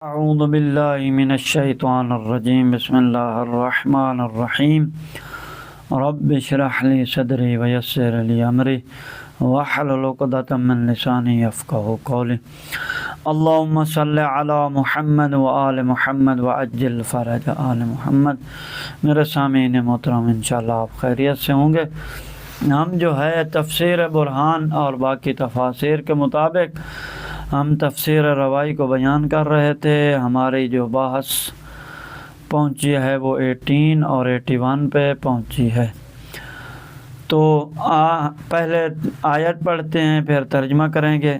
اعوذ باللہ من الشیطان الرجیم بسم اللہ الرحمن الرحیم رب اشرح لی صدری ویسر لی امری واحلل عقدۃ من لسانی یفقہوا قولی اللہم صلی علی محمد وآل محمد وعجل فرج آل محمد۔ میرے سامعین محترم، انشاءاللہ آپ خیریت سے ہوں گے۔ ہم جو ہے تفسیر برہان اور باقی تفاسیر کے مطابق ہم تفسیر روائی کو بیان کر رہے تھے۔ ہماری جو بحث پہنچی ہے وہ 18 اور 81 پہ پہنچی ہے۔ تو پہلے آیت پڑھتے ہیں پھر ترجمہ کریں گے۔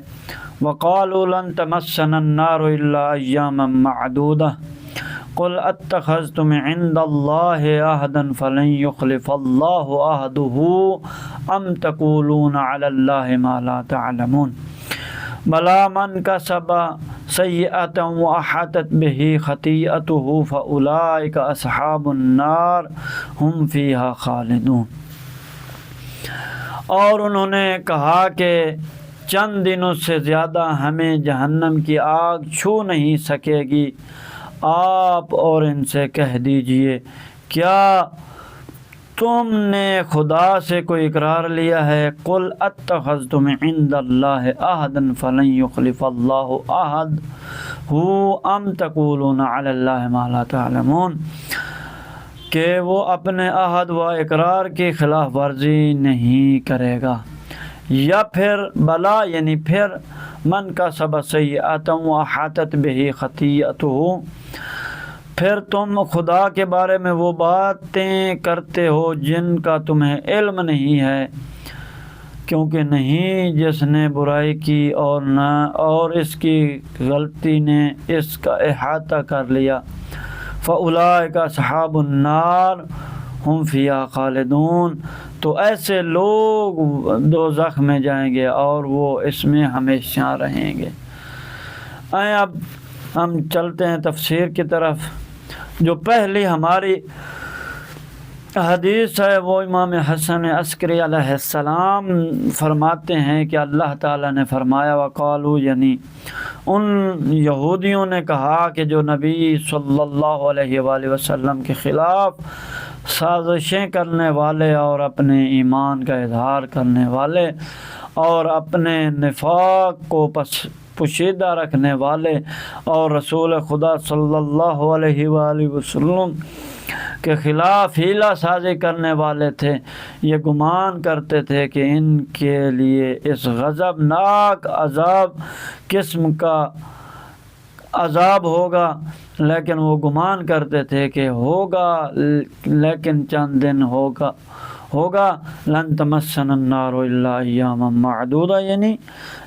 وَقَالُوا لَن تَمَسَّنَا النَّارُ إِلَّا أَيَّامًا مَّعْدُودَةً قُلْ أَتَّخَذْتُمْ عِندَ اللَّهِ عَهْدًا فَلَن يُخْلِفَ اللَّهُ عَهْدَهُ أَمْ تَقُولُونَ عَلَى اللَّهِ مَا لَا تَعْلَمُونَ بَلَىٰ مَنْ كَسَبَ سَيِّئَةً وَأَحَاطَتْ بِهِ خَطِيئَتُهُ فَأُولَٰئِكَ أَصْحَابُ النَّارِ هُمْ فِيهَا خَالِدُونَ۔ اور انہوں نے کہا کہ چند دنوں سے زیادہ ہمیں جہنم کی آگ چھو نہیں سکے گی۔ آپ اور ان سے کہہ دیجئے، کیا تم نے خدا سے کوئی اقرار لیا ہے؟ قل اتخذتم عند اللہ عہدا فلن یخلف اللہ عہدہ ام تقولون علی اللہ ما لا تعلمون، کہ وہ اپنے عہد و اقرار کی خلاف ورزی نہیں کرے گا۔ یا پھر بلا یعنی پھر من کسب سیئۃ واحاطت بہ خطیئتہ، پھر تم خدا کے بارے میں وہ باتیں کرتے ہو جن کا تمہیں علم نہیں ہے، کیونکہ نہیں جس نے برائی کی اور اس کی غلطی نے اس کا احاطہ کر لیا۔ فَأُولَٰئِكَ أَصْحَابُ النَّارِ هُمْ فِيهَا خَالِدُونَ، تو ایسے لوگ دوزخ میں جائیں گے اور وہ اس میں ہمیشہ رہیں گے۔ اب ہم چلتے ہیں تفسیر کی طرف۔ جو پہلی ہماری حدیث ہے وہ امام حسن عسکری علیہ السلام فرماتے ہیں کہ اللہ تعالیٰ نے فرمایا وقالو، یعنی ان یہودیوں نے کہا کہ جو نبی صلی اللہ علیہ وآلہ وسلم کے خلاف سازشیں کرنے والے اور اپنے ایمان کا اظہار کرنے والے اور اپنے نفاق کو پوشیدہ رکھنے والے اور رسول خدا صلی اللہ علیہ وآلہ وسلم کے خلاف حیلہ سازی کرنے والے تھے، یہ گمان کرتے تھے کہ ان کے لیے اس غضبناک قسم کا عذاب ہوگا، لیکن وہ گمان کرتے تھے کہ ہوگا لیکن چند دن ہوگا۔ لن تمسنا النار الا ایاما معدودہ، یعنی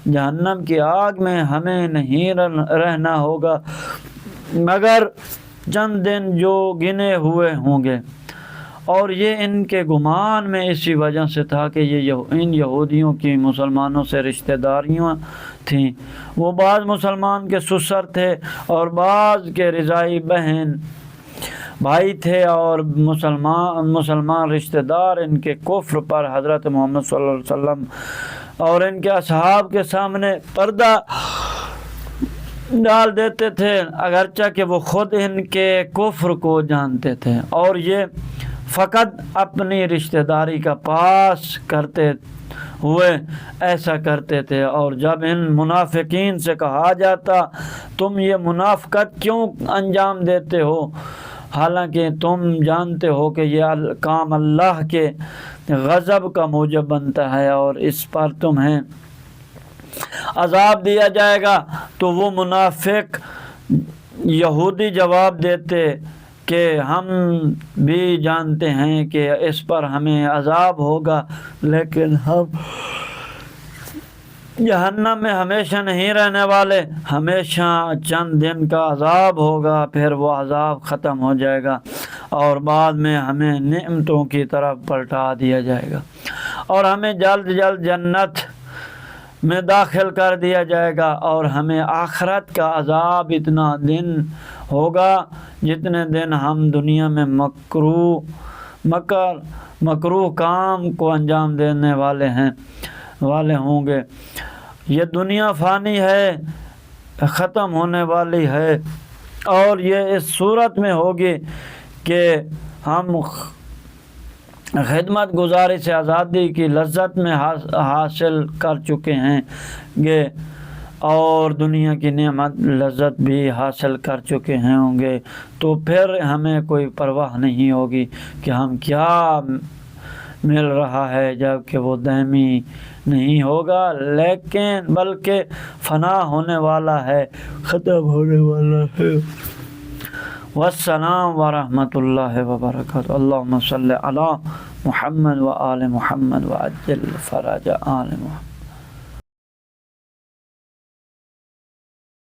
جہنم کی آگ میں ہمیں نہیں رہنا ہوگا مگر چند دن جو گنے ہوئے ہوں گے۔ اور یہ ان کے گمان میں اسی وجہ سے تھا کہ ان یہودیوں کی مسلمانوں سے رشتہ داریاں تھیں۔ وہ بعض مسلمان کے سسر تھے اور بعض کے رضائی بہن بھائی تھے، اور مسلمان رشتہ دار ان کے کفر پر حضرت محمد صلی اللہ علیہ وسلم اور ان کے اصحاب کے سامنے پردہ ڈال دیتے تھے، اگرچہ کہ وہ خود ان کے کفر کو جانتے تھے، اور یہ فقط اپنی رشتہ داری کا پاس کرتے ہوئے ایسا کرتے تھے۔ اور جب ان منافقین سے کہا جاتا تم یہ منافقت کیوں انجام دیتے ہو، حالانکہ تم جانتے ہو کہ یہ کام اللہ کے غضب کا موجب بنتا ہے اور اس پر تمہیں عذاب دیا جائے گا، تو وہ منافق یہودی جواب دیتے کہ ہم بھی جانتے ہیں کہ اس پر ہمیں عذاب ہوگا، لیکن ہم جہنم میں ہمیشہ نہیں رہنے والے، ہمیشہ چند دن کا عذاب ہوگا، پھر وہ عذاب ختم ہو جائے گا اور بعد میں ہمیں نعمتوں کی طرف پلٹا دیا جائے گا اور ہمیں جلد جنت میں داخل کر دیا جائے گا، اور ہمیں آخرت کا عذاب اتنا دن ہوگا جتنے دن ہم دنیا میں مکروہ کام کو انجام دینے والے ہوں گے۔ یہ دنیا فانی ہے، ختم ہونے والی ہے، اور یہ اس صورت میں ہوگی کہ ہم خدمت گزاری سے آزادی کی لذت میں حاصل کر چکے ہیں گے اور دنیا کی نعمت لذت بھی حاصل کر چکے ہیں ہوں گے، تو پھر ہمیں کوئی پرواہ نہیں ہوگی کہ ہم کیا مل رہا ہے، جب کہ وہ دائمی نہیں ہوگا لیکن بلکہ فنا ہونے والا ہے، ختم ہونے والا ہے۔ والسلام ورحمۃ اللہ وبرکاتہ۔ اللہم صلی علی محمد و آل محمد وعجل فرج آل محمد۔